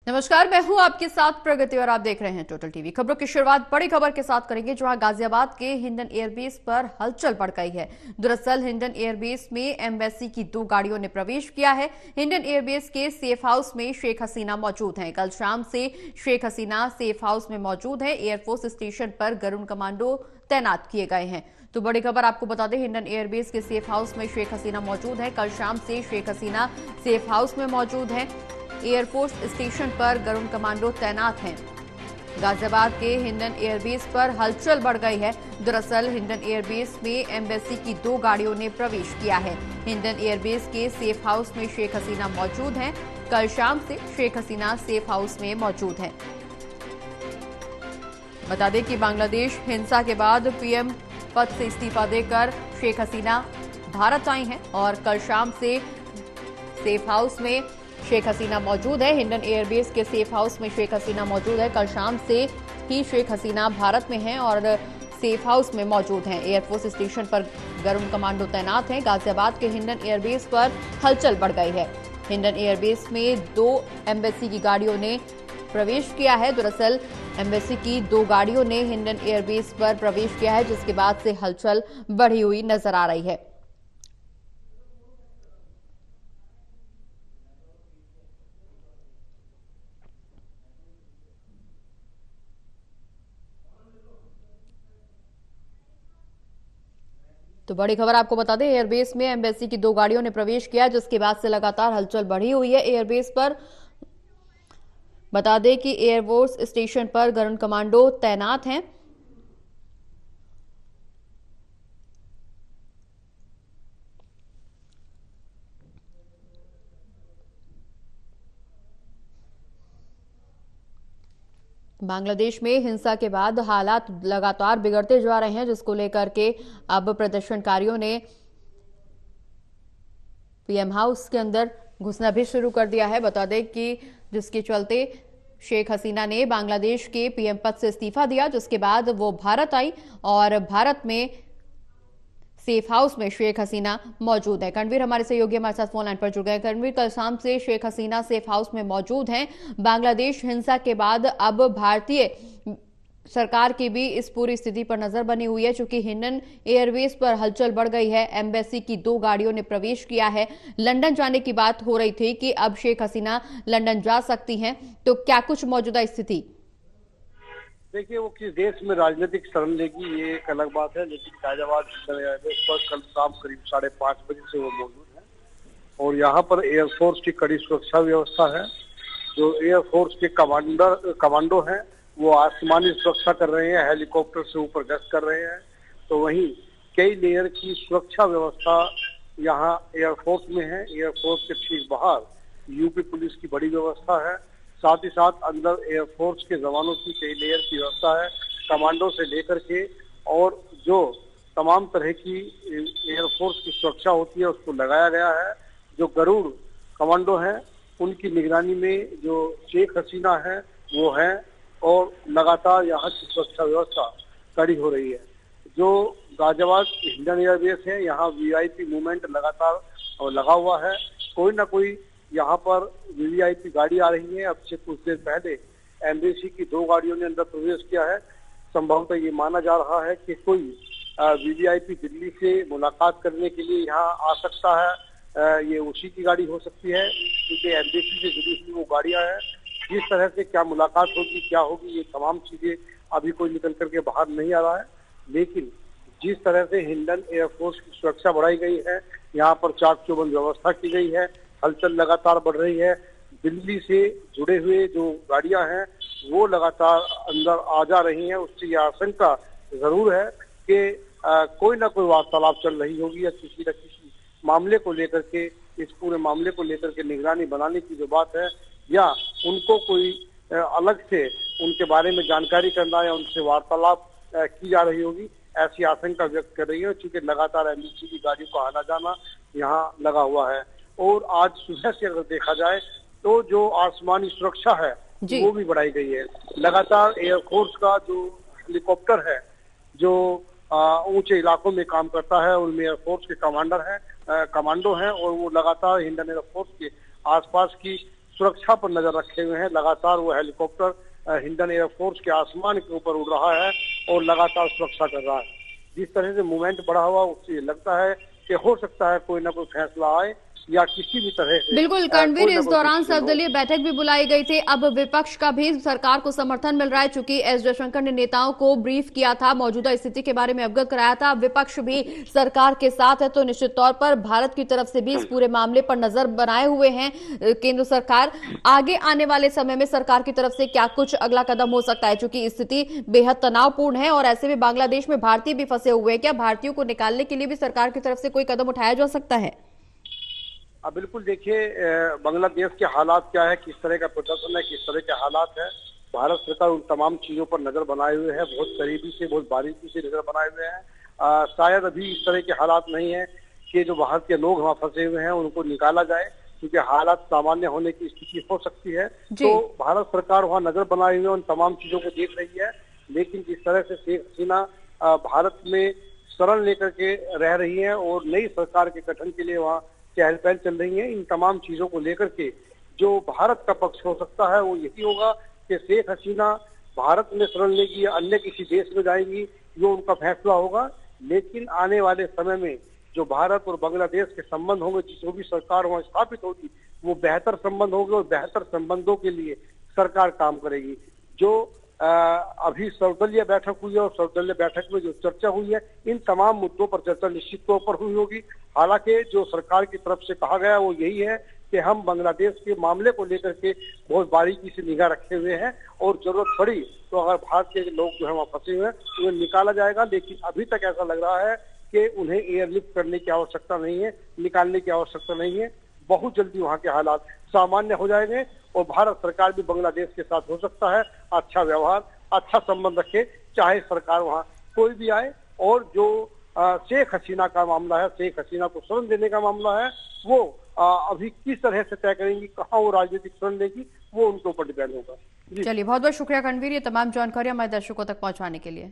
नमस्कार, मैं हूं आपके साथ प्रगति और आप देख रहे हैं टोटल टीवी। खबरों की शुरुआत बड़ी खबर के साथ करेंगे, जहां गाजियाबाद के हिंडन एयरबेस पर हलचल बढ़ गई है। दरअसल हिंडन एयरबेस में एम्बेसी की 2 गाड़ियों ने प्रवेश किया है। हिंडन एयरबेस के सेफ हाउस में शेख हसीना मौजूद हैं। कल शाम से शेख हसीना सेफ हाउस में मौजूद है। एयरफोर्स स्टेशन पर गरुड़ कमांडो तैनात किए गए हैं। तो बड़ी खबर आपको बता दें, हिंडन एयरबेस के सेफ हाउस में शेख हसीना मौजूद है। कल शाम से शेख हसीना सेफ हाउस में मौजूद है। एयरफोर्स स्टेशन पर गरुड़ कमांडो तैनात हैं। गाजियाबाद के हिंडन एयरबेस पर हलचल बढ़ गई है। दरअसल हिंडन एयरबेस में एम्बेसी की 2 गाड़ियों ने प्रवेश किया है। हिंडन एयरबेस के सेफ हाउस में शेख हसीना मौजूद हैं। कल शाम से शेख हसीना सेफ हाउस में मौजूद हैं। बता दें कि बांग्लादेश हिंसा के बाद पीएम पद से इस्तीफा देकर शेख हसीना भारत आई हैं और कल शाम से सेफ हाउस में शेख हसीना मौजूद है। हिंडन एयरबेस के सेफ हाउस में शेख हसीना मौजूद है। कल शाम से ही शेख हसीना भारत में हैं और सेफ हाउस में मौजूद हैं। एयरफोर्स स्टेशन पर गरुड़ कमांडो तैनात हैं। गाजियाबाद के हिंडन एयरबेस पर हलचल बढ़ गई है। हिंडन एयरबेस में 2 एम्बेसी की गाड़ियों ने प्रवेश किया है। दरअसल एम्बेसी की 2 गाड़ियों ने हिंडन एयरबेस पर प्रवेश किया है, जिसके बाद से हलचल बढ़ी हुई नजर आ रही है। तो बड़ी खबर आपको बता दें, एयरबेस में एम्बेसी की 2 गाड़ियों ने प्रवेश किया, जिसके बाद से लगातार हलचल बढ़ी हुई है एयरबेस पर। बता दें कि एयरफोर्स स्टेशन पर गरुड़ कमांडो तैनात हैं। बांग्लादेश में हिंसा के बाद हालात लगातार बिगड़ते जा रहे हैं, जिसको लेकर के अब प्रदर्शनकारियों ने पीएम हाउस के अंदर घुसना भी शुरू कर दिया है। बता दें कि जिसके चलते शेख हसीना ने बांग्लादेश के पीएम पद से इस्तीफा दिया, जिसके बाद वो भारत आई और भारत में सेफ हाउस में शेख हसीना मौजूद है। करणवीर हमारे सहयोगी हमारे साथ फोन लाइन पर जुड़ गए। करणवीर, कल शाम से शेख हसीना सेफ हाउस में मौजूद हैं। बांग्लादेश हिंसा के बाद अब भारतीय सरकार की भी इस पूरी स्थिति पर नजर बनी हुई है, क्योंकि हिंडन एयरवेज पर हलचल बढ़ गई है। एम्बेसी की 2 गाड़ियों ने प्रवेश किया है। लंदन जाने की बात हो रही थी कि अब शेख हसीना लंदन जा सकती हैं, तो क्या कुछ मौजूदा स्थिति? देखिए, वो किस देश में राजनीतिक शरण लेगी ये एक अलग बात है, लेकिन गाजियाबाद एयरबेस पर कल शाम करीब 5:30 बजे से वो मौजूद है और यहाँ पर एयरफोर्स की कड़ी सुरक्षा व्यवस्था है। जो एयरफोर्स के कमांडो हैं वो आसमानी सुरक्षा कर रहे हैं, हेलीकॉप्टर से ऊपर गश्त कर रहे हैं। तो वहीं कई लेयर की सुरक्षा व्यवस्था यहाँ एयरफोर्स में है। एयरफोर्स के ठीक बाहर यूपी पुलिस की बड़ी व्यवस्था है। साथ ही साथ अंदर एयरफोर्स के जवानों की कई लेयर की व्यवस्था है, कमांडो से लेकर के, और जो तमाम तरह की एयरफोर्स की सुरक्षा होती है उसको लगाया गया है। जो गरुड़ कमांडो हैं उनकी निगरानी में जो शेख हसीना है वो है और लगातार यहाँ की सुरक्षा व्यवस्था कड़ी हो रही है। जो गाजियाबाद हिंडन एयरबेस है, यहाँ वीआईपी मूवमेंट लगातार लगा हुआ है। कोई ना कोई यहाँ पर वीवीआईपी गाड़ी आ रही है। अब से कुछ देर पहले एम्बेसी की 2 गाड़ियों ने अंदर प्रवेश किया है। संभवतः ये माना जा रहा है कि कोई वीवीआईपी दिल्ली से मुलाकात करने के लिए यहाँ आ सकता है। ये उसी की गाड़ी हो सकती है, क्योंकि एम्बेसी से जुड़ी हुई वो गाड़ियां हैं। जिस तरह से क्या मुलाकात होगी, क्या होगी, ये तमाम चीजें अभी कोई निकल करके बाहर नहीं आ रहा है। लेकिन जिस तरह से हिंडन एयरफोर्स की सुरक्षा बढ़ाई गई है, यहाँ पर चाक चौबंद व्यवस्था की गई है, हलचल लगातार बढ़ रही है। दिल्ली से जुड़े हुए जो गाड़ियां हैं वो लगातार अंदर आ जा रही हैं। उससे यह आशंका जरूर है कि कोई ना कोई वार्तालाप चल रही होगी या किसी न किसी मामले को लेकर के, इस पूरे मामले को लेकर के निगरानी बनाने की जो बात है, या उनको कोई अलग से उनके बारे में जानकारी करना या उनसे वार्तालाप की जा रही होगी, ऐसी आशंका व्यक्त कर रही है। क्योंकि लगातार एम्बेसी की गाड़ियों का आना जाना यहाँ लगा हुआ है। और आज सुबह से अगर देखा जाए तो जो आसमानी सुरक्षा है वो भी बढ़ाई गई है। लगातार एयरफोर्स का जो हेलीकॉप्टर है जो ऊंचे इलाकों में काम करता है, उनमें एयरफोर्स के कमांडो हैं और वो लगातार हिंडन एयरफोर्स के आसपास की सुरक्षा पर नजर रखे हुए हैं। लगातार वो हेलीकॉप्टर हिंडन एयरफोर्स के आसमान के ऊपर उड़ रहा है और लगातार सुरक्षा कर रहा है। जिस तरह से मूवमेंट बढ़ा हुआ, उससे लगता है कि हो सकता है कोई ना कोई फैसला आए या किसी भी तरह से। बिल्कुल करणवीर, इस दौरान सर्वदलीय बैठक भी बुलाई गई थी। अब विपक्ष का भी सरकार को समर्थन मिल रहा है, चूंकि एस जयशंकर ने नेताओं को ब्रीफ किया था, मौजूदा स्थिति के बारे में अवगत कराया था। विपक्ष भी सरकार के साथ है, तो निश्चित तौर पर भारत की तरफ से भी इस पूरे मामले पर नजर बनाए हुए हैं केंद्र सरकार। आगे आने वाले समय में सरकार की तरफ से क्या कुछ अगला कदम हो सकता है, चूंकि स्थिति बेहद तनावपूर्ण है और ऐसे में बांग्लादेश में भारतीय भी फंसे हुए हैं। क्या भारतीयों को निकालने के लिए भी सरकार की तरफ से कोई कदम उठाया जा सकता है? बिल्कुल, देखिए बांग्लादेश के हालात क्या है, किस तरह का प्रदर्शन है, किस तरह के हालात है। भारत सरकार उन तमाम चीजों पर नजर बनाए हुए है, बहुत करीबी से, बहुत बारीकी से नजर बनाए हुए हैं। शायद अभी इस तरह के हालात नहीं है कि जो बाहर के लोग वहाँ फंसे हुए हैं उनको निकाला जाए, क्योंकि हालात सामान्य होने की स्थिति हो सकती है। तो भारत सरकार वहाँ नजर बनाए हुए उन तमाम चीजों को देख रही है। लेकिन जिस तरह से शेख हसीना भारत में शरण लेकर के रह रही है और नई सरकार के गठन के लिए वहाँ चहल पहल चल रही है, इन तमाम चीजों को लेकर के जो भारत का पक्ष हो सकता है वो यही होगा कि शेख हसीना भारत में शरण लेगी या अन्य किसी देश में जाएंगी, जो उनका फैसला होगा। लेकिन आने वाले समय में जो भारत और बांग्लादेश के संबंध होंगे, जो भी सरकार वहां स्थापित होगी, वो बेहतर संबंध होंगे और बेहतर संबंधों के लिए सरकार काम करेगी। जो अभी सर्वदलीय बैठक हुई है और सर्वदलीय बैठक में जो चर्चा हुई है, इन तमाम मुद्दों पर चर्चा निश्चित तौर पर हुई होगी। हालांकि जो सरकार की तरफ से कहा गया वो यही है कि हम बांग्लादेश के मामले को लेकर के बहुत बारीकी से निगाह रखे हुए हैं और जरूरत पड़ी तो अगर भारत के लोग जो है वहाँ फंसे हुए हैं उन्हें निकाला जाएगा। लेकिन अभी तक ऐसा लग रहा है कि उन्हें एयरलिफ्ट करने की आवश्यकता नहीं है, निकालने की आवश्यकता नहीं है। बहुत जल्दी वहाँ के हालात सामान्य हो जाएंगे और भारत सरकार भी बांग्लादेश के साथ हो सकता है अच्छा व्यवहार, अच्छा संबंध रखे, चाहे सरकार वहाँ कोई भी आए। और जो शेख हसीना का मामला है, शेख हसीना को शरण देने का मामला है, वो अभी किस तरह से तय करेंगी, कहाँ वो राजनीतिक शरण देगी, वो उनके ऊपर डिपेंड होगा। चलिए, बहुत बहुत शुक्रिया करणवीर, ये तमाम जानकारी हमारे दर्शकों तक पहुंचाने के लिए।